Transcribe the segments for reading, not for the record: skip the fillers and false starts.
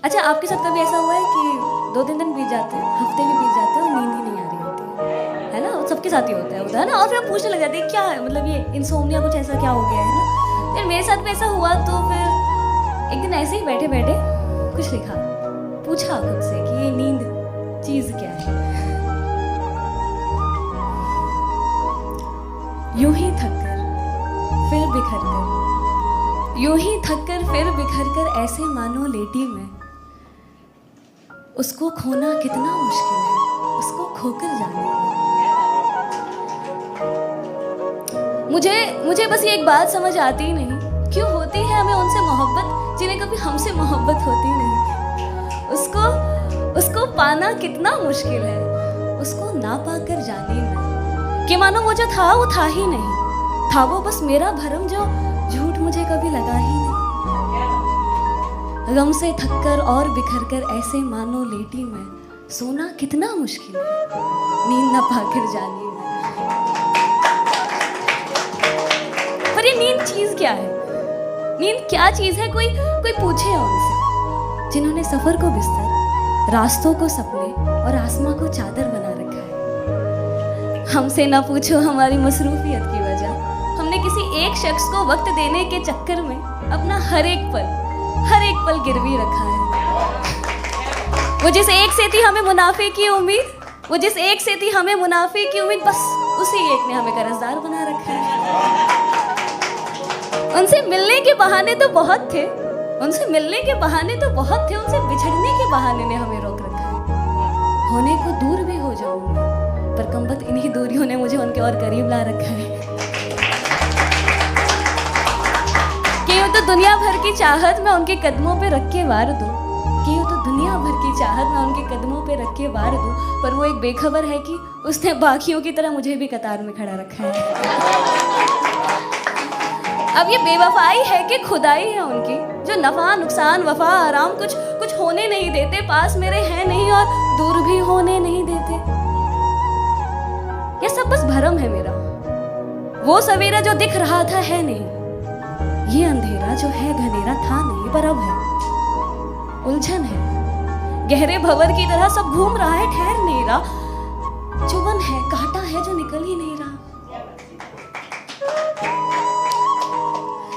अच्छा, आपके साथ कभी ऐसा हुआ है कि 2-3 दिन बीत जाते हैं, हफ्ते भी बीत जाते हैं और नींद ही नहीं आ रही होती है ना? सबके साथ ही होता है ना? और फिर आप पूछने लग जाते हैं क्या है, मतलब ये इंसोम्निया कुछ ऐसा क्या हो गया है ना? फिर मेरे साथ भी ऐसा हुआ, तो फिर एक दिन ऐसे ही बैठे बैठे कुछ लिखा, पूछा खुद से कि ये नींद चीज क्या है। यूं ही थक कर फिर बिखर कर, यूं ही थक कर फिर बिखर कर, ऐसे मानो लेटी मैं, उसको खोना कितना मुश्किल है, उसको खोकर जाने मुझे बस ये एक बात समझ आती नहीं, क्यों होती है हमें उनसे मोहब्बत जिन्हें कभी हमसे मोहब्बत होती नहीं। उसको पाना कितना मुश्किल है, उसको ना पाकर जाने में, कि मानो वो जो था वो था ही नहीं, था वो बस मेरा भरम जो झूठ मुझे कभी लगा ही नहीं। गम से थककर और बिखर कर, ऐसे मानो लेटी मैं, सोना कितना मुश्किल है, नींद ना पाकर जाने में। पर ये नींद चीज क्या है? नींद क्या चीज है? कोई पूछे उनसे जिन्होंने सफर को बिस्तर, रास्तों को सपने और आसमां को चादर बना रखा है। हमसे ना पूछो हमारी मसरूफियत की वजह, हमने किसी एक शख्स को वक्त देने के चक्कर में अपना हर एक पल गिरवी रखा है। वो जिस एक से थी हमें मुनाफे की उम्मीद, वो जिस एक से थी हमें मुनाफे की उम्मीद, बस उसी एक ने हमें कर्जदार बना रखा है। उनसे मिलने के बहाने तो बहुत थे, उनसे मिलने के बहाने तो बहुत थे, उनसे बिछड़ने के बहाने ने हमें रोक रखा है। होने को दूर भी हो जाऊंगी, पर कमबख्त इन्हीं दूरियों ने मुझे उनके और करीब ला रखा है। कि यूं तो दुनिया भर की चाहत मैं उनके कदमों पे रख के वार दूं, कि यूं तो दुनिया भर की चाहत मैं उनके कदमों पे रख के वार दूं, पर वो एक बेखबर है कि उसने बाकियों की तरह मुझे भी कतार में खड़ा रखा है। अब ये बेवफाई है कि खुदाई है उनकी, जो नफा नुकसान वफा आराम कुछ होने नहीं देते, पास मेरे हैं नहीं और दूर भी होने नहीं देते। ये सब बस भरम है मेरा, वो सवेरा जो दिख रहा था है नहीं, ये अंधेरा जो है घनेरा था नहीं, पर अब है, उलझन है, गहरे भंवर की तरह सब घूम रहा है, ठहर नहीं रहा, चुभन है, कांटा है जो निकल ही नहीं रहा।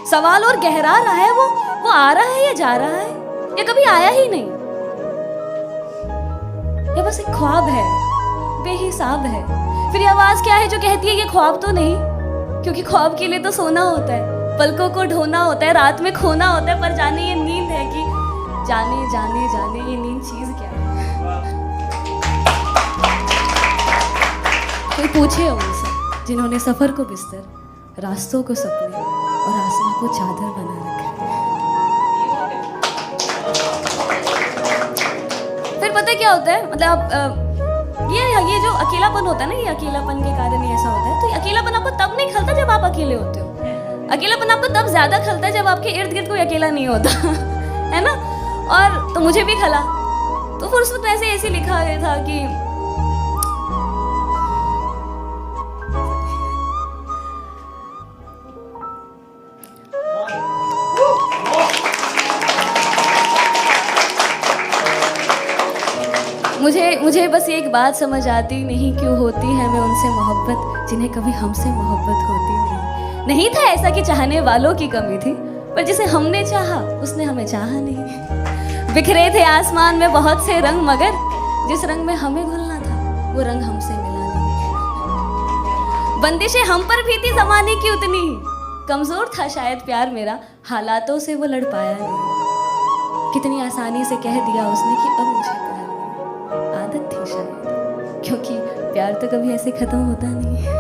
सवाल और गहरा रहा है, वो आ रहा है या जा रहा है, या कभी आया ही नहीं, ये बस एक ख्वाब है, बेहिसाब है। फिर ये आवाज क्या है जो कहती है ये ख्वाब तो नहीं, क्योंकि ख्वाब के लिए तो सोना होता है, पलकों को ढोना होता है, रात में खोना होता है, पर जाने ये नींद है कि जाने ये नींद चीज क्या है। कोई पूछे उनसे जिन्होंने सफर को बिस्तर, रास्तों को सपने और आसमां को चादर बना रखा है। फिर पता क्या होता है, मतलब ये जो अकेलापन होता है ना, ये अकेलापन के कारण ही ऐसा होता है। तो अकेलापन आपको तब नहीं खलता जब आप अकेले होते हो, अकेलापन आपको तब ज्यादा खलता है जब आपके इर्द गिर्द कोई अकेला नहीं होता है ना। और तो मुझे भी खला, तो फिर उस वक्त ऐसे लिखा गया था कि मुझे बस एक बात समझ आती नहीं, क्यों होती है हमें उनसे मोहब्बत जिन्हें कभी हमसे मोहब्बत होती नहीं। नहीं था ऐसा कि चाहने वालों की कमी थी, पर जिसे हमने चाहा उसने हमें चाहा नहीं। बिखरे थे आसमान में बहुत से रंग, मगर जिस रंग में हमें घुलना था वो रंग हमसे मिला नहीं। बंदिशें हम पर भी थी ज़माने की उतनी, कमजोर था शायद प्यार मेरा, हालातों से वो लड़ पाया नहीं। कितनी आसानी से कह दिया उसने कि अब मुझे प्यार नहीं, आदत थी शायद, क्योंकि प्यार तो कभी ऐसे खत्म होता नहीं है।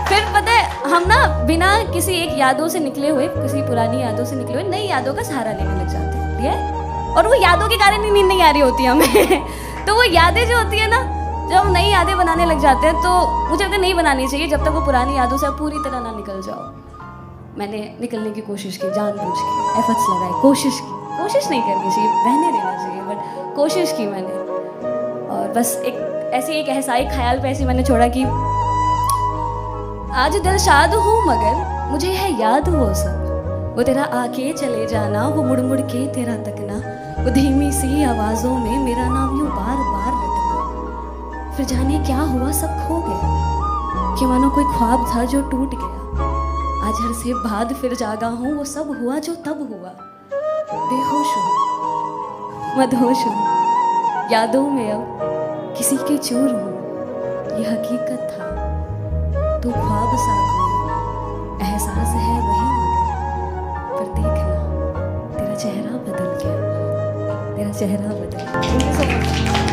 फिर पता है, हम ना बिना किसी एक यादों से निकले हुए, किसी पुरानी यादों से निकले हुए नई यादों का सहारा लेने लग जाते हैं, ठीक है? और वो यादों के कारण ही नींद नहीं आ रही होती हमें। तो वो यादें जो होती है ना, जब हम नई यादें बनाने लग जाते हैं, तो मुझे लगता है नहीं बनानी चाहिए जब तक वो पुरानी यादों से आप पूरी तरह ना निकल जाओ। मैंने निकलने की कोशिश की, जानबूझ के एफर्ट्स लगाए, कोशिश नहीं करनी चाहिए, बहने देना चाहिए, बट कोशिश की मैंने। और बस एक ऐसा ख्याल पे ऐसे मैंने छोड़ा कि आज दिल शाद हूँ मगर मुझे है याद वो सब, वो तेरा आके चले जाना, वो मुड़ मुड़ के तेरा तकना, वो धीमी सी आवाजों में मेरा नाम यूं बार बार रटना। फिर जाने क्या हुआ, सब खो गया कि मानो कोई ख्वाब था जो टूट गया। आज हर से बाद फिर जागा हूँ, वो सब हुआ जो तब हुआ। बेहोश हूँ, मदहोश हूँ, यादों में अब किसी के चोर हूँ। ये हकीकत था तो ख्वाब सा कोई एहसास है वही, मगर पर देखना तेरा चेहरा बदल गया, तेरा चेहरा बदल गया।